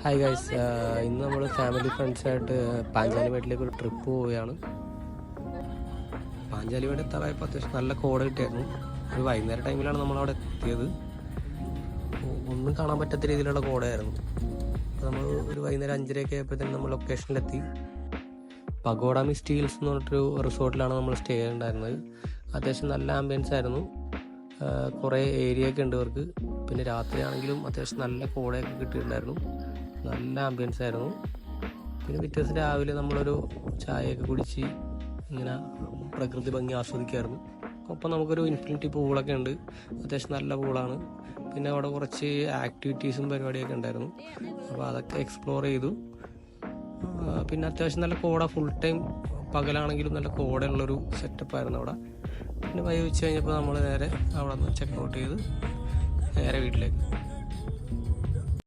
Hi guys, ഇന്ന് നമ്മൾ family ഫ്രണ്ട്സായിട്ട് പാഞ്ചാലിമേട്ടിലേക്ക് ഒരു ട്രിപ്പ് പോവുകയാണ്. പാഞ്ചാലിമേട് എത്താറായപ്പോൾ അത്യാവശ്യം നല്ല കോട കിട്ടിയായിരുന്നു. ഒരു വൈകുന്നേരം ടൈമിലാണ് നമ്മളവിടെ എത്തിയത്. ഒന്നും കാണാൻ പറ്റാത്ത രീതിയിലുള്ള കോടയായിരുന്നു. നമ്മൾ ഒരു വൈകുന്നേരം 5:30 ആയപ്പോഴത്തേനും നമ്മൾ ലൊക്കേഷനിലെത്തി. പഗോഡ മിസ്റ്റി ഹിൽസ് എന്ന് പറഞ്ഞിട്ടൊരു റിസോർട്ടിലാണ് നമ്മൾ സ്റ്റേ ഉണ്ടായിരുന്നത്. അത്യാവശ്യം നല്ല ആംബിയൻസ് ആയിരുന്നു. കുറേ ഏരിയ ഒക്കെ ഉണ്ട് ഇവർക്ക്. പിന്നെ രാത്രിയാണെങ്കിലും അത്യാവശ്യം നല്ല കോടയൊക്കെ കിട്ടിയിട്ടുണ്ടായിരുന്നു. നല്ല ആംബിയൻസ് ആയിരുന്നു. പിന്നെ പിറ്റേ ദിവസം രാവിലെ നമ്മളൊരു ചായയൊക്കെ കുടിച്ച് ഇങ്ങനെ പ്രകൃതി ഭംഗി ആസ്വദിക്കായിരുന്നു. ഒപ്പം നമുക്കൊരു ഇൻഫിനിറ്റി പൂളൊക്കെ ഉണ്ട്. അത്യാവശ്യം നല്ല പൂളാണ്. പിന്നെ അവിടെ കുറച്ച് ആക്ടിവിറ്റീസും പരിപാടിയൊക്കെ ഉണ്ടായിരുന്നു. അപ്പോൾ അതൊക്കെ എക്സ്പ്ലോർ ചെയ്തു. പിന്നെ അത്യാവശ്യം നല്ല കോട, ഫുൾ ടൈം പകലാണെങ്കിലും നല്ല കോടയുള്ളൊരു സെറ്റപ്പായിരുന്നു അവിടെ. പിന്നെ വൈകിട്ട് കഴിഞ്ഞപ്പോൾ നമ്മൾ നേരെ അവിടെ നിന്ന് ചെക്കൗട്ട് ചെയ്ത് നേരെ വീട്ടിലേക്ക്.